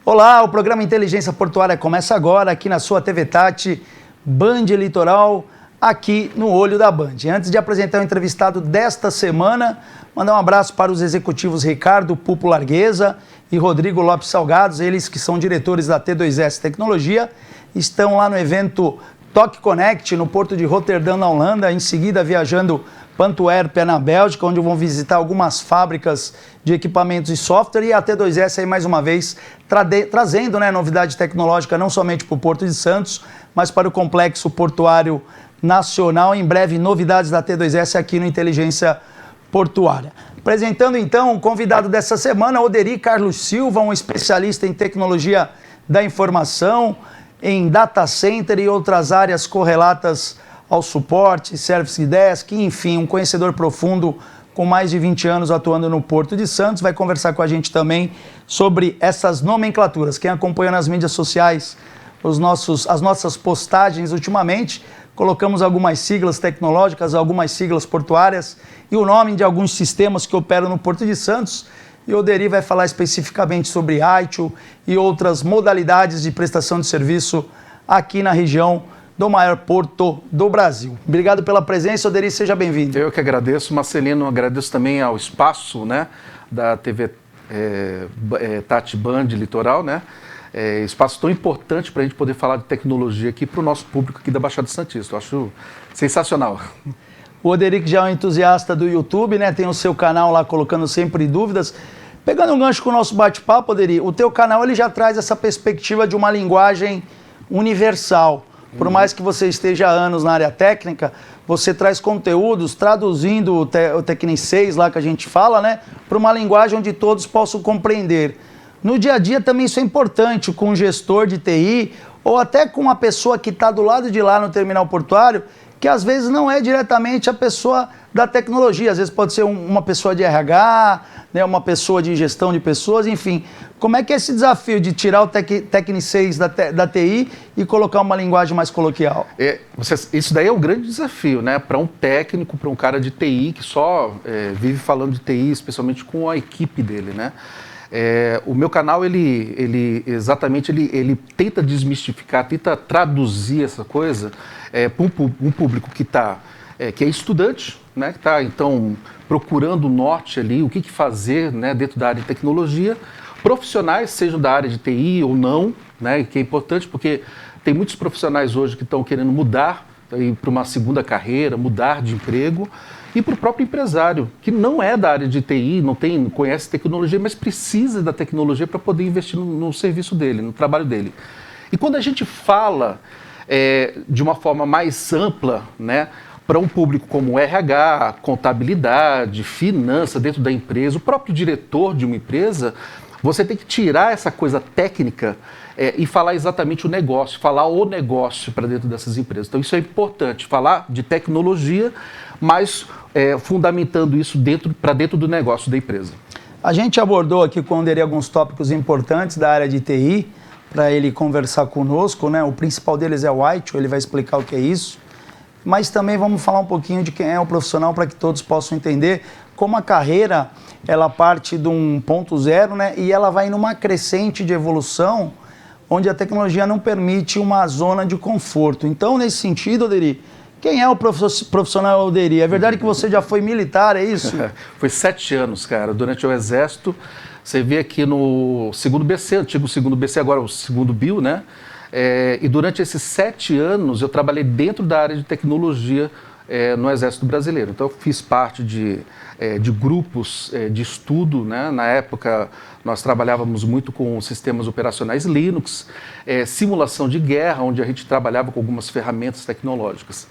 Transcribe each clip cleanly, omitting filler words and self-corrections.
Olá, o programa Inteligência Portuária começa agora aqui na sua TV Tati, Band Litoral, aqui no Olho da Band. Antes de apresentar o entrevistado desta semana, mandar um abraço para os executivos Ricardo Pupo Largueza e Rodrigo Lopes Salgados, eles que são diretores da T2S Tecnologia, estão lá no evento Toque Connect, no porto de Roterdã, na Holanda, em seguida viajando para Antuérpia, na Bélgica, onde vão visitar algumas fábricas de equipamentos e software, e a T2S aí mais uma vez trazendo novidade tecnológica não somente para o Porto de Santos, mas para o complexo portuário nacional. Em breve, novidades da T2S aqui no Inteligência Portuária. Apresentando então o convidado dessa semana, Oderi Carlos Silva, um especialista em tecnologia da informação, em data center e outras áreas correlatas ao suporte, service desk, enfim, um conhecedor profundo com mais de 20 anos atuando no Porto de Santos, vai conversar com a gente também sobre essas nomenclaturas. Quem acompanha nas mídias sociais as nossas postagens ultimamente, colocamos algumas siglas tecnológicas, algumas siglas portuárias e o nome de alguns sistemas que operam no Porto de Santos. E o Oderi vai falar especificamente sobre ITIL e outras modalidades de prestação de serviço aqui na região do maior porto do Brasil. Obrigado pela presença, Oderi, seja bem-vindo. Eu que agradeço, Marcelino, agradeço também ao espaço da TV Tati Band Litoral, espaço tão importante para a gente poder falar de tecnologia aqui para o nosso público aqui da Baixada Santista. Eu acho sensacional. O Oderi, que já é um entusiasta do YouTube, tem o seu canal lá colocando sempre dúvidas. Pegando um gancho com o nosso bate-papo, Oderi, o teu canal ele já traz essa perspectiva de uma linguagem universal. Por mais que você esteja há anos na área técnica, você traz conteúdos traduzindo o Tecni 6 lá que a gente fala, para uma linguagem onde todos possam compreender. No dia a dia também isso é importante, com um gestor de TI ou até com uma pessoa que está do lado de lá no terminal portuário, que às vezes não é diretamente a pessoa da tecnologia, às vezes pode ser uma pessoa de RH, uma pessoa de gestão de pessoas, enfim. Como é que é esse desafio de tirar o Tecni 6 da TI e colocar uma linguagem mais coloquial? Isso daí é um grande desafio, para um técnico, para um cara de TI que só vive falando de TI, especialmente com a equipe dele, o meu canal, ele tenta desmistificar, tenta traduzir essa coisa para um público que é estudante, que está, então, procurando o norte ali, o que fazer dentro da área de tecnologia, profissionais, sejam da área de TI ou não, que é importante porque tem muitos profissionais hoje que estão querendo mudar para uma segunda carreira, mudar de emprego, e para o próprio empresário, que não é da área de TI, não conhece tecnologia, mas precisa da tecnologia para poder investir no serviço dele, no trabalho dele. E quando a gente fala de uma forma mais ampla, para um público como RH, contabilidade, finança dentro da empresa, o próprio diretor de uma empresa, você tem que tirar essa coisa técnica e falar exatamente o negócio, falar o negócio para dentro dessas empresas. Então isso é importante, falar de tecnologia, mas fundamentando isso para dentro do negócio da empresa. A gente abordou aqui com o Oderi alguns tópicos importantes da área de TI, para ele conversar conosco, O principal deles é o ITIL, ele vai explicar o que é isso. Mas também vamos falar um pouquinho de quem é o profissional para que todos possam entender como a carreira ela parte de um ponto zero, e ela vai numa crescente de evolução onde a tecnologia não permite uma zona de conforto. Então, nesse sentido, Oderi, quem é o profissional Oderi? É verdade que você já foi militar, é isso? Foi 7 anos, cara, durante o Exército. Você vê aqui no segundo BC, antigo segundo BC, agora o segundo BIL, e durante esses 7 anos eu trabalhei dentro da área de tecnologia no Exército Brasileiro. Então eu fiz parte de grupos de estudo, Na época nós trabalhávamos muito com sistemas operacionais Linux, simulação de guerra, onde a gente trabalhava com algumas ferramentas tecnológicas.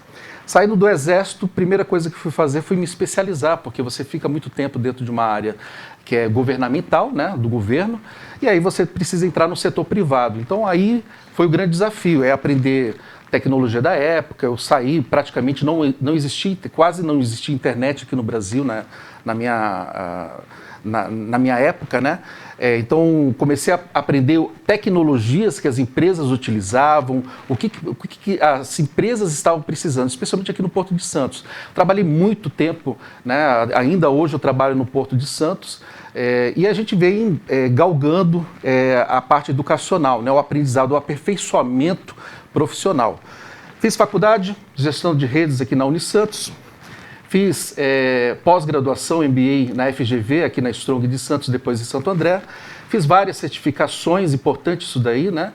Saindo do Exército, a primeira coisa que fui fazer foi me especializar, porque você fica muito tempo dentro de uma área que é governamental, do governo, e aí você precisa entrar no setor privado. Então aí foi o grande desafio, aprender tecnologia da época. Eu saí, praticamente não existia, quase não existia internet aqui no Brasil, né, na minha época, né? Então, comecei a aprender tecnologias que as empresas utilizavam, o que as empresas estavam precisando, especialmente aqui no Porto de Santos. Trabalhei muito tempo, né? Ainda hoje eu trabalho no Porto de Santos, e a gente vem galgando a parte educacional, né? O aprendizado, o aperfeiçoamento profissional. Fiz faculdade de gestão de redes aqui na Unisantos. Fiz pós-graduação, MBA na FGV, aqui na Strong de Santos, depois em Santo André. Fiz várias certificações, importante isso daí, né?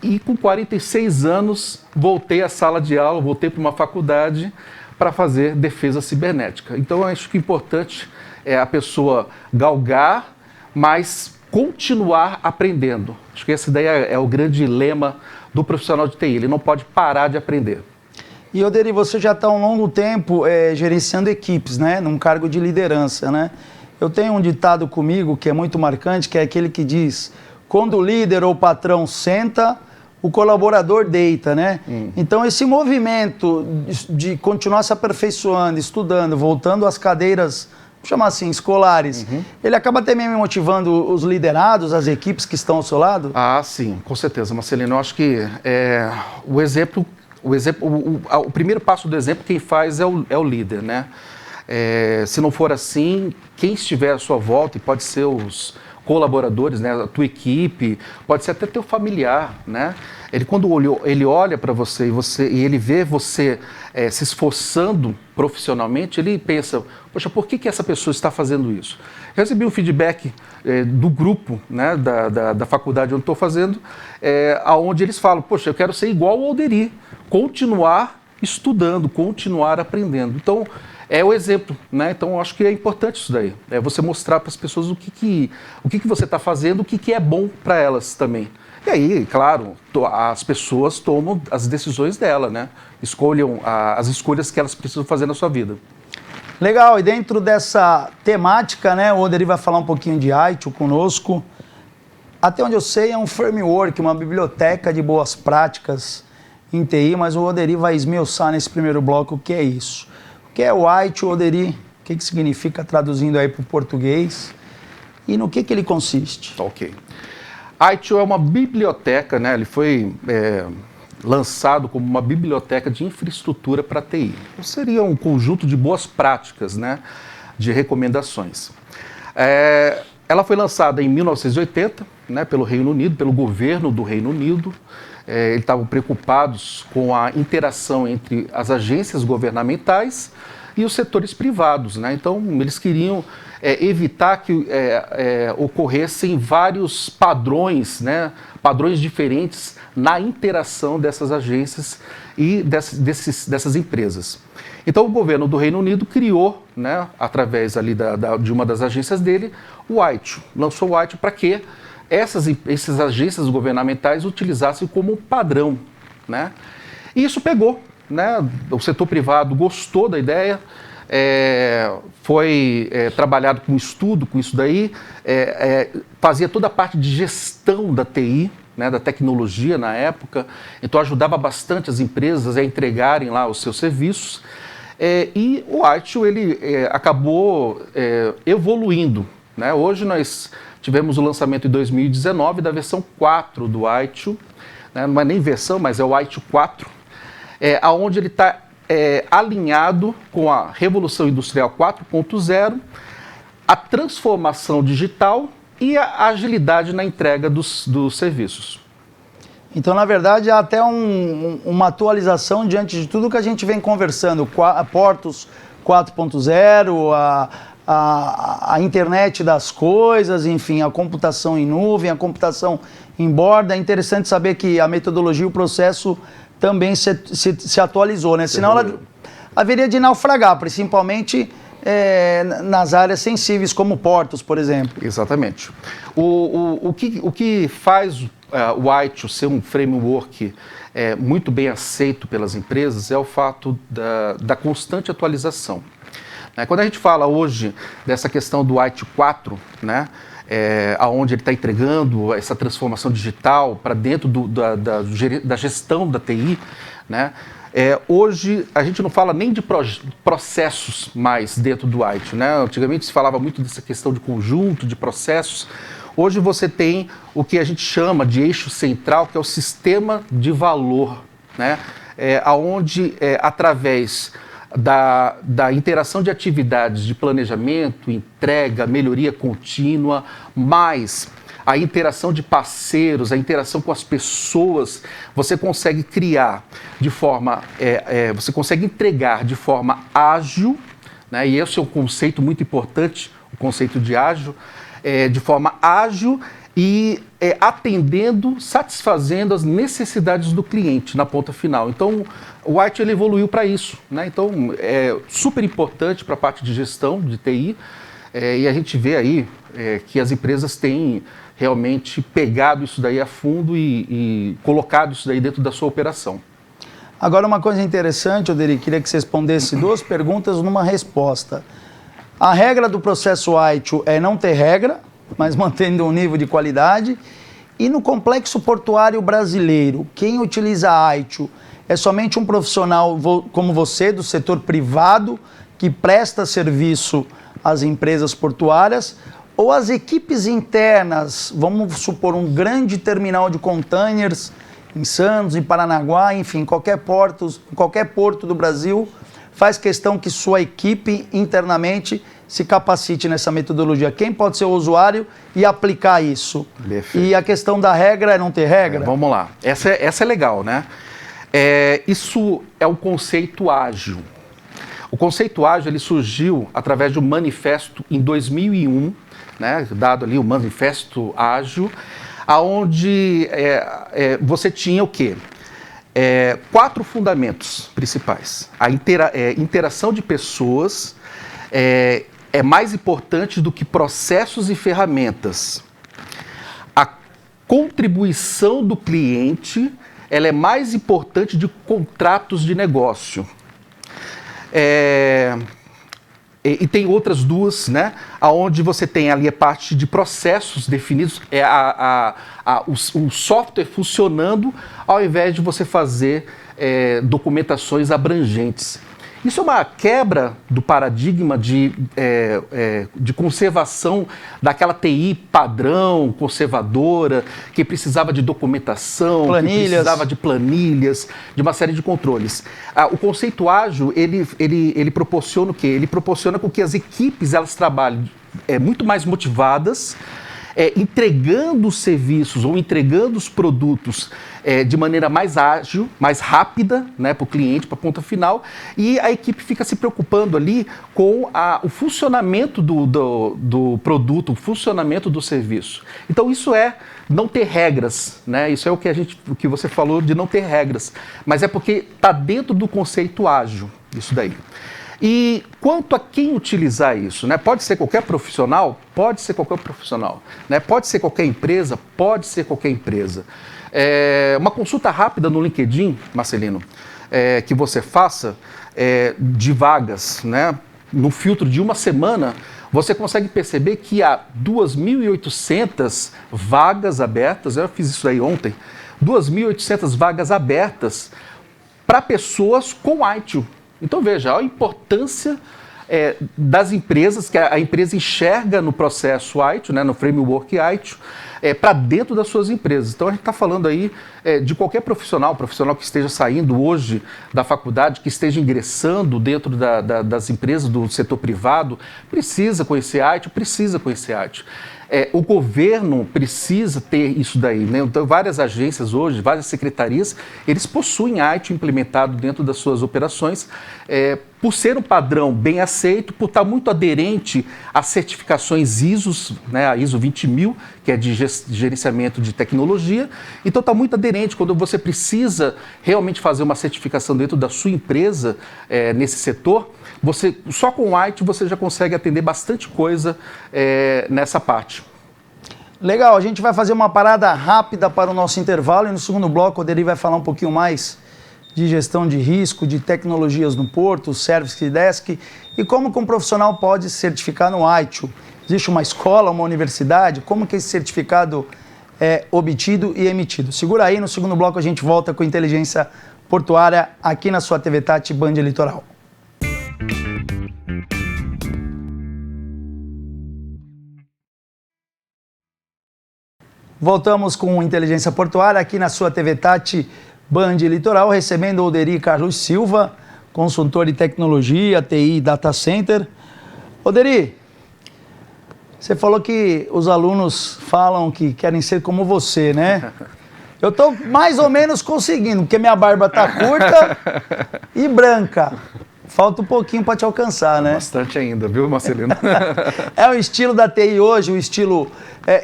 E com 46 anos, voltei à sala de aula, voltei para uma faculdade para fazer defesa cibernética. Então, eu acho que o importante é a pessoa galgar, mas continuar aprendendo. Acho que essa ideia é o grande lema do profissional de TI. Ele não pode parar de aprender. E, Oderi, você já está há um longo tempo gerenciando equipes, né? Num cargo de liderança, né? Eu tenho um ditado comigo que é muito marcante, que é aquele que diz: quando o líder ou o patrão senta, o colaborador deita, né? Então, esse movimento de continuar se aperfeiçoando, estudando, voltando às cadeiras, vamos chamar assim, escolares, ele acaba também motivando os liderados, as equipes que estão ao seu lado? Ah, sim, com certeza, Marcelino. Eu acho que o primeiro passo do exemplo, quem faz é o líder, né? Se não for assim, quem estiver à sua volta, e pode ser os colaboradores, né, a tua equipe, pode ser até teu familiar, né? Quando ele olha para você e ele vê você se esforçando profissionalmente, ele pensa: poxa, por que essa pessoa está fazendo isso? Eu recebi um feedback do grupo, né, da faculdade onde estou fazendo, onde eles falam: poxa, eu quero ser igual ao Oderi, continuar estudando, continuar aprendendo. Então, é o exemplo, né? Então, eu acho que é importante isso daí. É você mostrar para as pessoas o que você está fazendo, o que é bom para elas também. E aí, claro, as pessoas tomam as decisões dela, né? Escolham as escolhas que elas precisam fazer na sua vida. Legal, e dentro dessa temática, né, o Oderi vai falar um pouquinho de ITIL conosco. Até onde eu sei, é um framework, uma biblioteca de boas práticas em TI, mas o Oderi vai esmiuçar nesse primeiro bloco o que é isso. O que é o ITIL, Oderi? O que significa, traduzindo aí para o português? E no que ele consiste? Ok. ITIL é uma biblioteca, né? Ele foi lançado como uma biblioteca de infraestrutura para TI. Então, seria um conjunto de boas práticas, né, de recomendações. Ela foi lançada em 1980, né, pelo Reino Unido, pelo governo do Reino Unido. Eles estavam preocupados com a interação entre as agências governamentais e os setores privados, né? Então, eles queriam evitar que ocorressem vários padrões, né? Padrões diferentes na interação dessas agências e dessas empresas. Então, o governo do Reino Unido criou, né, através ali de uma das agências dele, o ITIL. Lançou o ITIL para que essas agências governamentais utilizassem como padrão, né? E isso pegou, né? O setor privado gostou da ideia, foi trabalhado com estudo com isso daí, fazia toda a parte de gestão da TI, né, da tecnologia na época, então ajudava bastante as empresas a entregarem lá os seus serviços, e o ITIL ele acabou evoluindo, né? Hoje nós tivemos o lançamento em 2019 da versão 4 do ITIL, né? Não é nem versão, mas é o ITIL 4, onde ele está alinhado com a Revolução Industrial 4.0, a transformação digital e a agilidade na entrega dos serviços. Então, na verdade, há até uma atualização diante de tudo que a gente vem conversando. Portos 4.0, a internet das coisas, enfim, a computação em nuvem, a computação em borda. É interessante saber que a metodologia e o processo também se atualizou, né? Senão ela haveria de naufragar, principalmente nas áreas sensíveis, como portos, por exemplo. Exatamente. O que faz o ITIL ser um framework muito bem aceito pelas empresas é o fato da constante atualização. Quando a gente fala hoje dessa questão do ITIL 4, né, aonde ele está entregando essa transformação digital para dentro da gestão da TI, né? Hoje, a gente não fala nem de processos mais dentro do IT, né? Antigamente se falava muito dessa questão de conjunto, de processos. Hoje você tem o que a gente chama de eixo central, que é o sistema de valor, né? Onde, através da interação de atividades de planejamento, entrega, melhoria contínua, mais a interação de parceiros, a interação com as pessoas, você consegue criar de forma, você consegue entregar de forma ágil, né? E esse é um conceito muito importante, o conceito de ágil, de forma ágil e atendendo, satisfazendo as necessidades do cliente na ponta final. Então, o IT ele evoluiu para isso, né? Então, é super importante para a parte de gestão de TI, e a gente vê aí que as empresas têm realmente pegado isso daí a fundo e colocado isso daí dentro da sua operação. Agora, uma coisa interessante, Oderi, queria que você respondesse 2 perguntas numa resposta. A regra do processo ITIL é não ter regra, mas mantendo um nível de qualidade. E no complexo portuário brasileiro, quem utiliza ITIL é somente um profissional como você, do setor privado, que presta serviço às empresas portuárias, ou as equipes internas, vamos supor, um grande terminal de containers em Santos, em Paranaguá, enfim, qualquer porto do Brasil, faz questão que sua equipe internamente se capacite nessa metodologia. Quem pode ser o usuário e aplicar isso? Perfeito. E a questão da regra é não ter regra? Vamos lá. Essa é legal, né? Isso é um conceito ágil. O conceito ágil ele surgiu através de um manifesto em 2001, né, dado ali o manifesto ágil, aonde você tinha o quê? 4 fundamentos principais. A interação de pessoas é mais importante do que processos e ferramentas. A contribuição do cliente ela é mais importante de contratos de negócio. E tem outras 2, né? Onde você tem ali a parte de processos definidos, o software funcionando, ao invés de você fazer documentações abrangentes. Isso é uma quebra do paradigma de conservação daquela TI padrão, conservadora, que precisava de documentação, que precisava de planilhas, de uma série de controles. O conceito ágil, ele proporciona o quê? Ele proporciona com que as equipes elas trabalhem muito mais motivadas, entregando os serviços ou entregando os produtos de maneira mais ágil, mais rápida, né, para o cliente, para a ponta final, e a equipe fica se preocupando ali com o funcionamento do produto, o funcionamento do serviço. Então isso é não ter regras, né? Isso é o que você falou de não ter regras, mas é porque está dentro do conceito ágil, isso daí. E quanto a quem utilizar isso, né? Pode ser qualquer profissional? Pode ser qualquer profissional. Né? Pode ser qualquer empresa? Pode ser qualquer empresa. Uma consulta rápida no LinkedIn, Marcelino, que você faça de vagas, né? No filtro de uma semana, você consegue perceber que há 2.800 vagas abertas, eu fiz isso aí ontem, 2.800 vagas abertas para pessoas com ITIL. Então veja, a importância das empresas, que a empresa enxerga no processo ITIL, né, no framework ITIL, para dentro das suas empresas. Então a gente está falando aí de qualquer profissional que esteja saindo hoje da faculdade, que esteja ingressando dentro das empresas do setor privado, precisa conhecer ITIL, precisa conhecer ITIL. O governo precisa ter isso daí, né? Então, várias agências hoje, várias secretarias, eles possuem ITIL implementado dentro das suas operações, por ser um padrão bem aceito, por estar muito aderente às certificações ISO, né? A ISO 20000, que é de gerenciamento de tecnologia. Então, está muito aderente. Quando você precisa realmente fazer uma certificação dentro da sua empresa, nesse setor, só com o ITIL você já consegue atender bastante coisa nessa parte. Legal, a gente vai fazer uma parada rápida para o nosso intervalo e no segundo bloco o Oderi vai falar um pouquinho mais de gestão de risco, de tecnologias no porto, service desk e como que um profissional pode se certificar no ITIL. Existe uma escola, uma universidade? Como que esse certificado é obtido e emitido? Segura aí, no segundo bloco a gente volta com Inteligência Portuária aqui na sua TV Tati Band Litoral. Voltamos com Inteligência Portuária aqui na sua TV Tati Band Litoral, recebendo o Oderi Carlos Silva, consultor de tecnologia, TI e Data Center. Oderi, você falou que os alunos falam que querem ser como você, né? Eu estou mais ou menos conseguindo, porque minha barba está curta e branca. Falta um pouquinho para te alcançar, né? Bastante ainda, viu, Marcelino? É o estilo da TI hoje, o estilo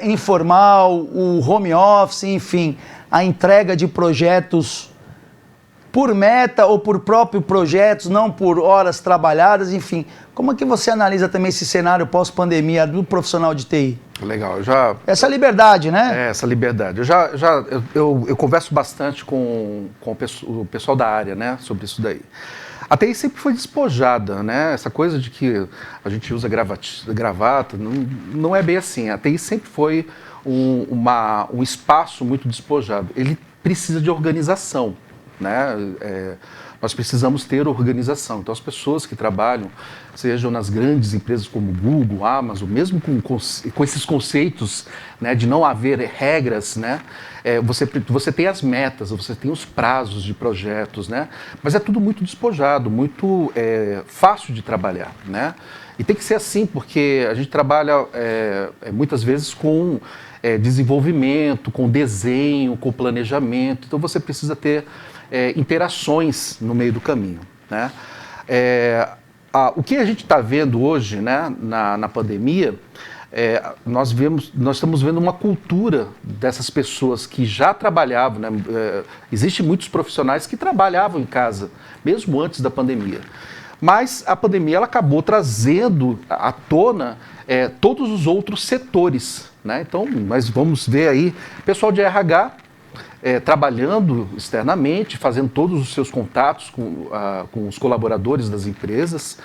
informal, o home office, enfim, a entrega de projetos por meta ou por próprio projetos, não por horas trabalhadas, enfim. Como é que você analisa também esse cenário pós-pandemia do profissional de TI? Legal, Essa liberdade, né? Essa liberdade. Eu converso bastante com o pessoal da área, né, sobre isso daí. A TI sempre foi despojada, né? Essa coisa de que a gente usa gravata, não é bem assim. A TI sempre foi um espaço muito despojado. Ele precisa de organização, né? Nós precisamos ter organização. Então, as pessoas que trabalham, sejam nas grandes empresas como Google, Amazon, mesmo com esses conceitos, né, de não haver regras, né, você tem as metas, você tem os prazos de projetos, né, mas é tudo muito despojado, muito fácil de trabalhar, né? E tem que ser assim, porque a gente trabalha muitas vezes com desenvolvimento, com desenho, com planejamento. Então, você precisa ter interações no meio do caminho, né? O que a gente está vendo hoje, né, na pandemia, nós estamos vendo uma cultura dessas pessoas que já trabalhavam, né? Existem muitos profissionais que trabalhavam em casa, mesmo antes da pandemia. Mas a pandemia ela acabou trazendo à tona todos os outros setores, né? Então, nós vamos ver aí pessoal de RH trabalhando externamente, fazendo todos os seus contatos com os colaboradores das empresas,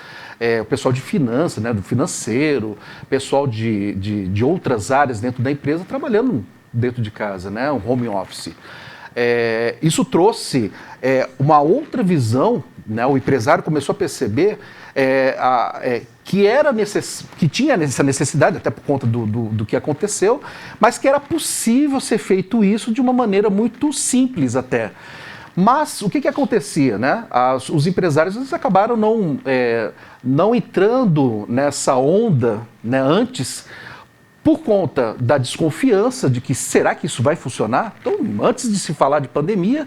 o pessoal de finanças, né, do financeiro, pessoal de outras áreas dentro da empresa trabalhando dentro de casa, né, um home office. Isso trouxe uma outra visão, né, o empresário começou a perceber que tinha essa necessidade, até por conta do que aconteceu, mas que era possível ser feito isso de uma maneira muito simples até. Mas o que acontecia, né? Os empresários eles acabaram não entrando nessa onda, né, antes, por conta da desconfiança de que será que isso vai funcionar? Então, antes de se falar de pandemia,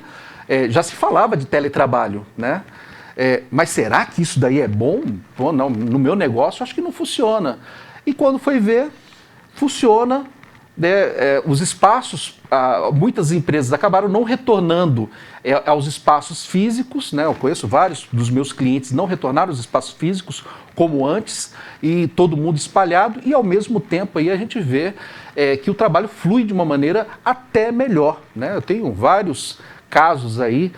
já se falava de teletrabalho, né? Mas será que isso daí é bom? Pô, não, no meu negócio acho que não funciona. E quando foi ver, funciona, né? Os espaços, muitas empresas acabaram não retornando aos espaços físicos, né? Eu conheço vários dos meus clientes não retornaram aos espaços físicos como antes, e todo mundo espalhado, e ao mesmo tempo aí a gente vê que o trabalho flui de uma maneira até melhor, né? Eu tenho vários casos aí,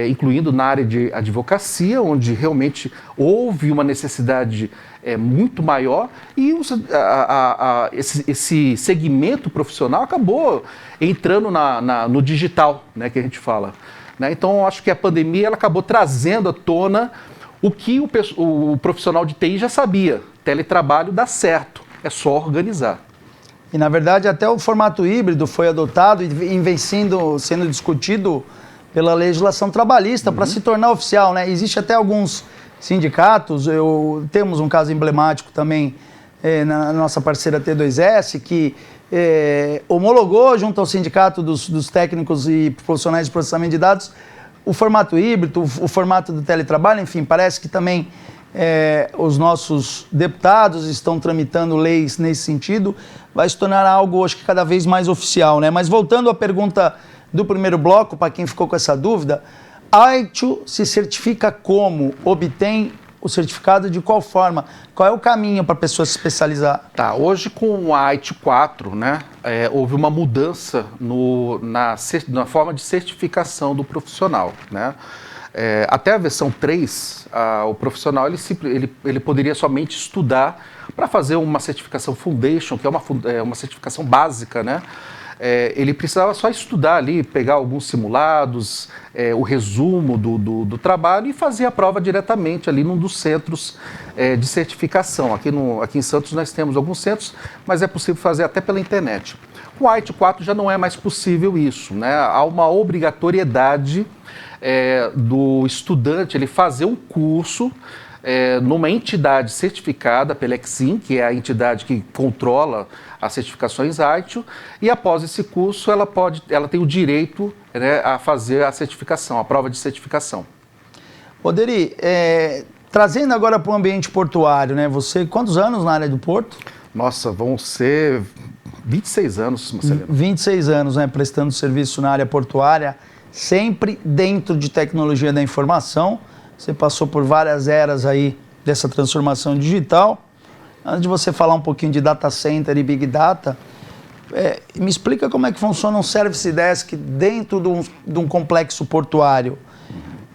incluindo na área de advocacia, onde realmente houve uma necessidade muito maior e esse segmento profissional acabou entrando no digital, né, que a gente fala, né? Então, acho que a pandemia ela acabou trazendo à tona o que o profissional de TI já sabia: teletrabalho dá certo, é só organizar. E, na verdade, até o formato híbrido foi adotado e vem sendo discutido pela legislação trabalhista para se tornar oficial, né? Existe até alguns sindicatos, temos um caso emblemático também na nossa parceira T2S, que homologou junto ao sindicato dos técnicos e profissionais de processamento de dados o formato híbrido, o formato do teletrabalho, enfim, parece que também os nossos deputados estão tramitando leis nesse sentido, vai se tornar algo, acho que cada vez mais oficial, né? Mas voltando à pergunta do primeiro bloco, para quem ficou com essa dúvida, a ITU se certifica como? Obtém o certificado de qual forma? Qual é o caminho para a pessoa se especializar? Tá, hoje com a ITU 4, né, houve uma mudança na forma de certificação do profissional, né? Até a versão 3, o profissional ele poderia somente estudar para fazer uma certificação Foundation, que é uma certificação básica, né? Ele precisava só estudar ali, pegar alguns simulados, o resumo do trabalho e fazer a prova diretamente ali num dos centros de certificação. Aqui em Santos nós temos alguns centros, mas é possível fazer até pela internet. Com a ITIL 4 já não é mais possível isso, né? Há uma obrigatoriedade do estudante ele fazer um curso numa entidade certificada pela Exim, que é a entidade que controla as certificações ITIL, e após esse curso ela tem o direito, né, a fazer a certificação, a prova de certificação. Oderi, trazendo agora para o ambiente portuário, né? Você, quantos anos na área do porto? Nossa, vão ser 26 anos, Marcelino. 26 anos, né, prestando serviço na área portuária, sempre dentro de tecnologia da informação. Você passou por várias eras aí dessa transformação digital. Antes de você falar um pouquinho de data center e big data, me explica como é que funciona um service desk dentro de um complexo portuário.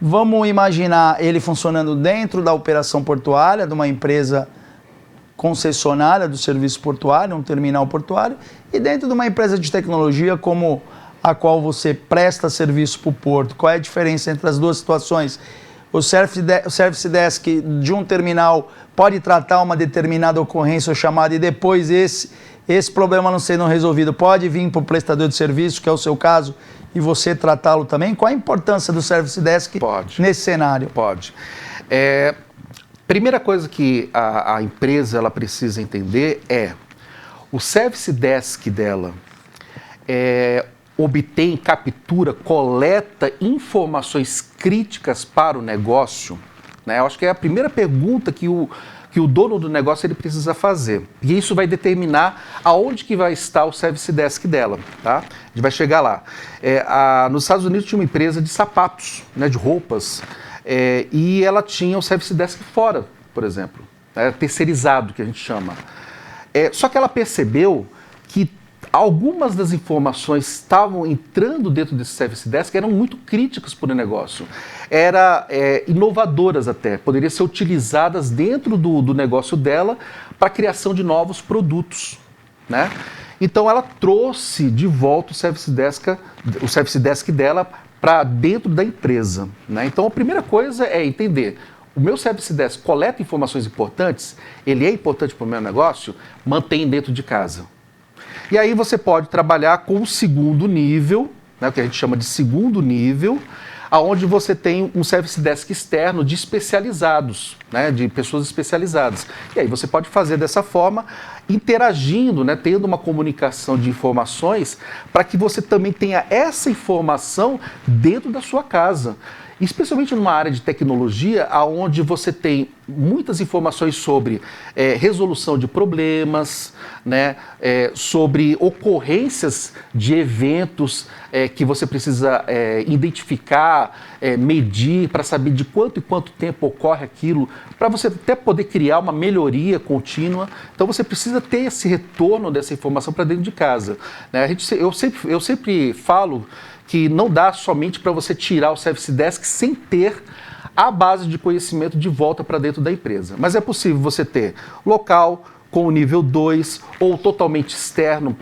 Vamos imaginar ele funcionando dentro da operação portuária, de uma empresa concessionária do serviço portuário, um terminal portuário, e dentro de uma empresa de tecnologia como a qual você presta serviço para o porto. Qual é a diferença entre as duas situações? O service desk de um terminal pode tratar uma determinada ocorrência ou chamada e depois esse problema não sendo resolvido pode vir para o prestador de serviço, que é o seu caso, e você tratá-lo também? Qual a importância do service desk nesse cenário? Pode. Primeira coisa que a empresa ela precisa entender o service desk dela obtém, captura, coleta informações críticas para o negócio, né? Eu acho que é a primeira pergunta que o dono do negócio ele precisa fazer. E isso vai determinar aonde que vai estar o service desk dela, tá? A gente vai chegar lá. Nos Estados Unidos tinha uma empresa de sapatos, né, de roupas, e ela tinha o service desk fora, por exemplo, terceirizado, que a gente chama. Só que ela percebeu que algumas das informações que estavam entrando dentro desse service desk eram muito críticas para o negócio, inovadoras até, poderiam ser utilizadas dentro do negócio dela para a criação de novos produtos, né? Então ela trouxe de volta o service desk dela para dentro da empresa, né? Então a primeira coisa é entender: o meu service desk coleta informações importantes, ele é importante para o meu negócio, mantém dentro de casa. E aí você pode trabalhar com o segundo nível, né, o que a gente chama de segundo nível, onde você tem um service desk externo de especializados, né, de pessoas especializadas. E aí você pode fazer dessa forma, interagindo, né, tendo uma comunicação de informações para que você também tenha essa informação dentro da sua casa. Especialmente numa área de tecnologia, onde você tem muitas informações sobre resolução de problemas, né, sobre ocorrências de eventos que você precisa identificar, medir, para saber de quanto em quanto tempo ocorre aquilo, para você até poder criar uma melhoria contínua. Então você precisa ter esse retorno dessa informação para dentro de casa, né? Eu sempre falo que não dá somente para você tirar o service desk sem ter a base de conhecimento de volta para dentro da empresa. Mas é possível você ter local com o nível 2 ou totalmente externo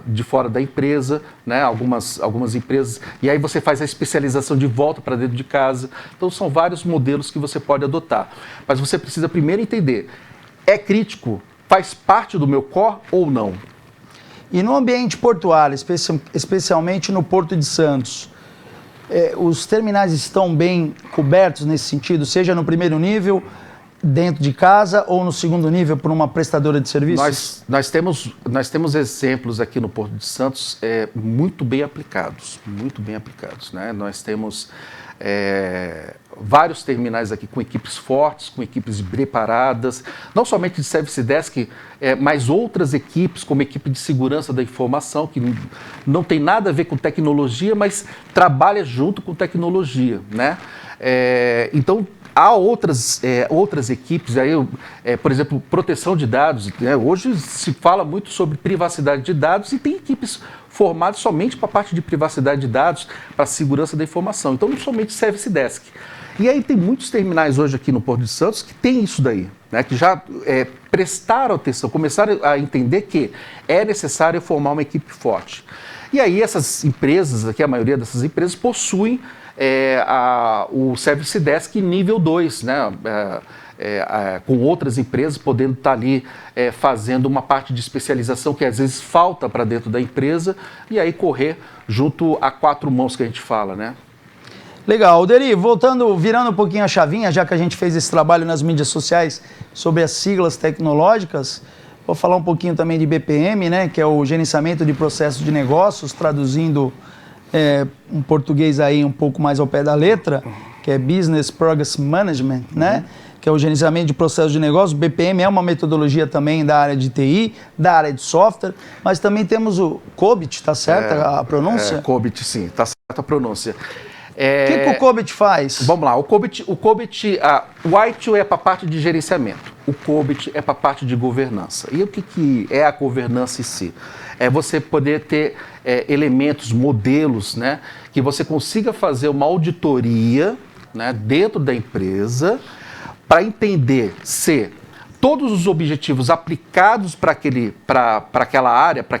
de fora da empresa, né? Algumas empresas, e aí você faz a especialização de volta para dentro de casa. Então são vários modelos que você pode adotar. Mas você precisa primeiro entender, é crítico? Faz parte do meu core ou não? E no ambiente portuário, especialmente no Porto de Santos, os terminais estão bem cobertos nesse sentido, seja no primeiro nível, dentro de casa, ou no segundo nível, por uma prestadora de serviços? Nós temos exemplos aqui no Porto de Santos muito bem aplicados, né? Nós temos vários terminais aqui com equipes fortes, com equipes preparadas, não somente de service desk, mas outras equipes, como a equipe de segurança da informação, que não tem nada a ver com tecnologia, mas trabalha junto com tecnologia, né? Então, há outras equipes, aí, por exemplo, proteção de dados, né? Hoje se fala muito sobre privacidade de dados e tem equipes formadas somente para a parte de privacidade de dados, para a segurança da informação. Então, não somente Service Desk. E aí tem muitos terminais hoje aqui no Porto de Santos que tem isso daí, né? Que já prestaram atenção, começaram a entender que é necessário formar uma equipe forte. E aí essas empresas, aqui a maioria dessas empresas, possuem o Service Desk nível 2, né? Com outras empresas podendo estar ali fazendo uma parte de especialização que às vezes falta para dentro da empresa e aí correr junto a 4 mãos que a gente fala, né? Legal. Alderi, virando um pouquinho a chavinha, já que a gente fez esse trabalho nas mídias sociais sobre as siglas tecnológicas, vou falar um pouquinho também de BPM, né, que é o gerenciamento de processos de negócios, traduzindo um português aí um pouco mais ao pé da letra, que é Business Process Management, né, que é o gerenciamento de processos de negócios. BPM é uma metodologia também da área de TI, da área de software, mas também temos o COBIT, tá certa a pronúncia? COBIT, sim, tá certa a pronúncia. O que o COBIT faz? Vamos lá, o ITIL é para a parte de gerenciamento, o COBIT é para a parte de governança. E o que é a governança em si? É você poder ter elementos, modelos, né, que você consiga fazer uma auditoria, né, dentro da empresa para entender se todos os objetivos aplicados para aquela área, para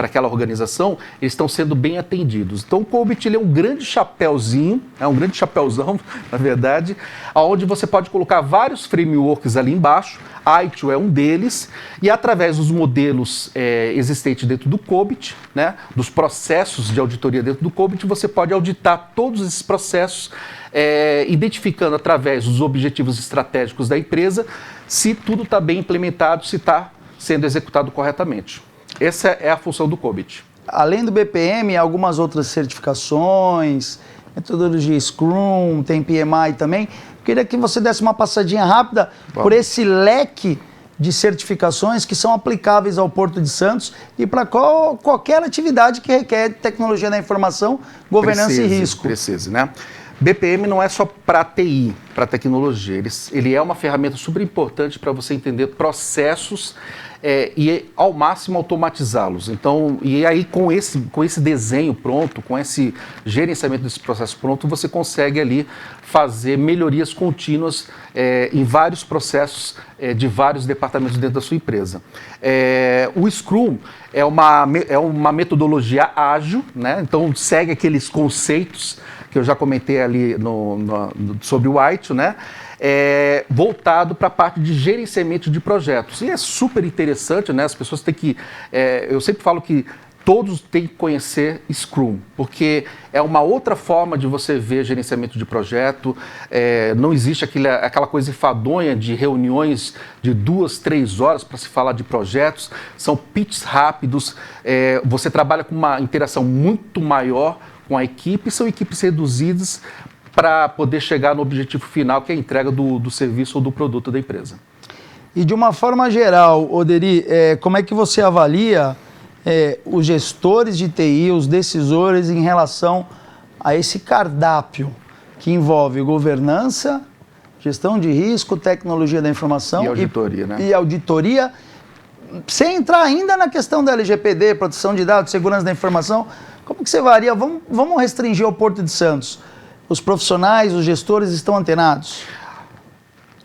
aquela organização, eles estão sendo bem atendidos. Então, o COBIT ele é um grande chapéuzinho, um grande chapéuzão, na verdade, onde você pode colocar vários frameworks ali embaixo. ITIL é um deles, e através dos modelos existentes dentro do COBIT, né, dos processos de auditoria dentro do COBIT, você pode auditar todos esses processos, identificando através dos objetivos estratégicos da empresa se tudo está bem implementado, se está sendo executado corretamente. Essa é a função do COBIT. Além do BPM, algumas outras certificações, metodologia Scrum, tem PMI também. Queria que você desse uma passadinha rápida por esse leque de certificações que são aplicáveis ao Porto de Santos e para qualquer atividade que requer tecnologia da informação, governança e risco. Precise, né? BPM não é só para TI, para tecnologia. Ele é uma ferramenta super importante para você entender processos e ao máximo automatizá-los. Então, e aí com esse desenho pronto, com esse gerenciamento desse processo pronto, você consegue ali fazer melhorias contínuas em vários processos de vários departamentos dentro da sua empresa. O Scrum é uma metodologia ágil, né? Então segue aqueles conceitos que eu já comentei ali sobre o ITIL, né? Voltado para a parte de gerenciamento de projetos. E é super interessante, né? As pessoas têm que... eu sempre falo que todos têm que conhecer Scrum, porque é uma outra forma de você ver gerenciamento de projeto. Não existe aquela coisa enfadonha de reuniões de 2, 3 horas para se falar de projetos. São pitches rápidos, você trabalha com uma interação muito maior com a equipe, são equipes reduzidas para poder chegar no objetivo final, que é a entrega do serviço ou do produto da empresa. E de uma forma geral, Alderi, como é que você avalia os gestores de TI, os decisores em relação a esse cardápio que envolve governança, gestão de risco, tecnologia da informação e auditoria, né? E auditoria, sem entrar ainda na questão da LGPD, proteção de dados, segurança da informação. Como que você varia? Vamos restringir ao Porto de Santos. Os profissionais, os gestores estão antenados?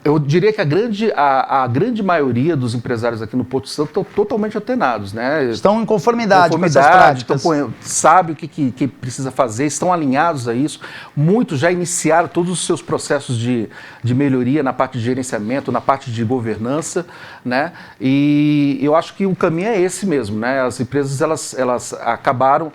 Eu diria que a grande maioria dos empresários aqui no Porto de Santos estão totalmente antenados, né? Estão em conformidade com essas práticas. Sabem o que precisa fazer, estão alinhados a isso. Muitos já iniciaram todos os seus processos de melhoria na parte de gerenciamento, na parte de governança, né? E eu acho que o caminho é esse mesmo, né? As empresas, elas acabaram...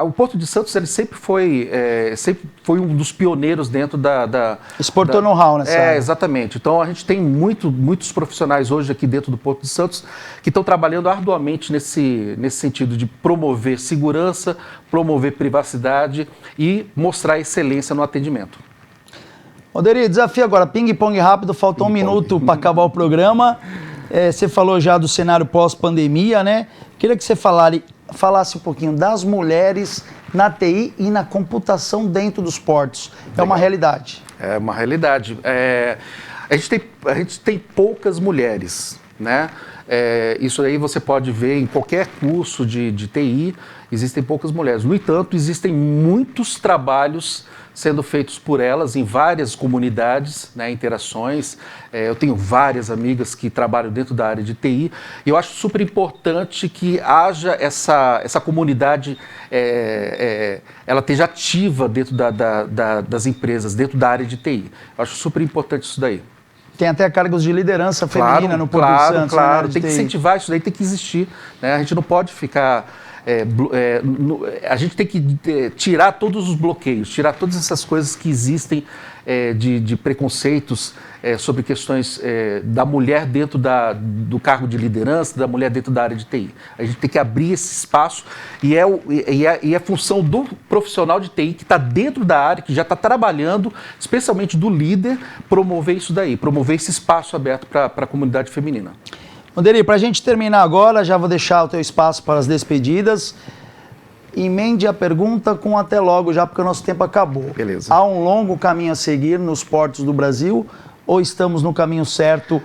o Porto de Santos ele sempre foi um dos pioneiros dentro da... Exportou know-how nessa área. Exatamente. Então, a gente tem muitos profissionais hoje aqui dentro do Porto de Santos que estão trabalhando arduamente nesse sentido de promover segurança, promover privacidade e mostrar excelência no atendimento. Alderi, desafio agora, ping-pong rápido, faltou um minuto para acabar o programa. Você falou já do cenário pós-pandemia, né? Queria que você falasse um pouquinho das mulheres na TI e na computação dentro dos portos. É uma realidade. É uma realidade. A gente tem poucas mulheres, né? Isso aí você pode ver em qualquer curso de TI, existem poucas mulheres. No entanto, existem muitos trabalhos sendo feitos por elas em várias comunidades, né, interações. Eu tenho várias amigas que trabalham dentro da área de TI e eu acho super importante que haja essa comunidade, ela esteja ativa dentro das empresas, dentro da área de TI. Eu acho super importante isso daí. Tem até cargos de liderança feminina no Porto de Santos. Claro, tem que incentivar isso daí, tem que existir, né? A gente não pode ficar... a gente tem que tirar todos os bloqueios, tirar todas essas coisas que existem de preconceitos sobre questões da mulher dentro do cargo de liderança, da mulher dentro da área de TI. A gente tem que abrir esse espaço e é função do profissional de TI que está dentro da área, que já está trabalhando, especialmente do líder, promover isso daí, promover esse espaço aberto para a comunidade feminina. Monderi, para a gente terminar agora, já vou deixar o teu espaço para as despedidas. Emende a pergunta com até logo, já porque o nosso tempo acabou. Beleza. Há um longo caminho a seguir nos portos do Brasil ou estamos no caminho certo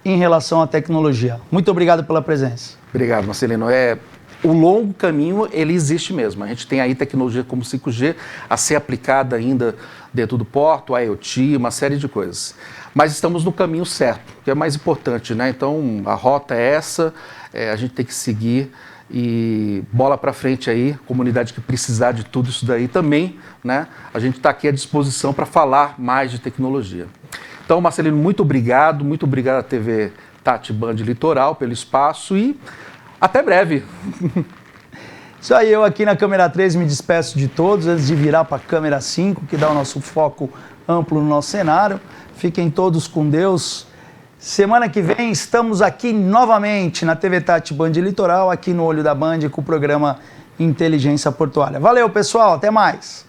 em relação à tecnologia? Muito obrigado pela presença. Obrigado, Marcelino. O longo caminho, ele existe mesmo. A gente tem aí tecnologia como 5G a ser aplicada ainda dentro do porto, IoT, uma série de coisas. Mas estamos no caminho certo, que é mais importante, né? Então, a rota é essa, a gente tem que seguir e bola para frente aí, comunidade que precisar de tudo isso daí também, né? A gente está aqui à disposição para falar mais de tecnologia. Então, Marcelino, muito obrigado à TV Tati Band Litoral pelo espaço e até breve. Isso aí, eu aqui na câmera 3 me despeço de todos, antes de virar para a câmera 5, que dá o nosso foco amplo no nosso cenário. Fiquem todos com Deus. Semana que vem estamos aqui novamente na TV Tati Band Litoral, aqui no Olho da Band, com o programa Inteligência Portuária. Valeu, pessoal, até mais!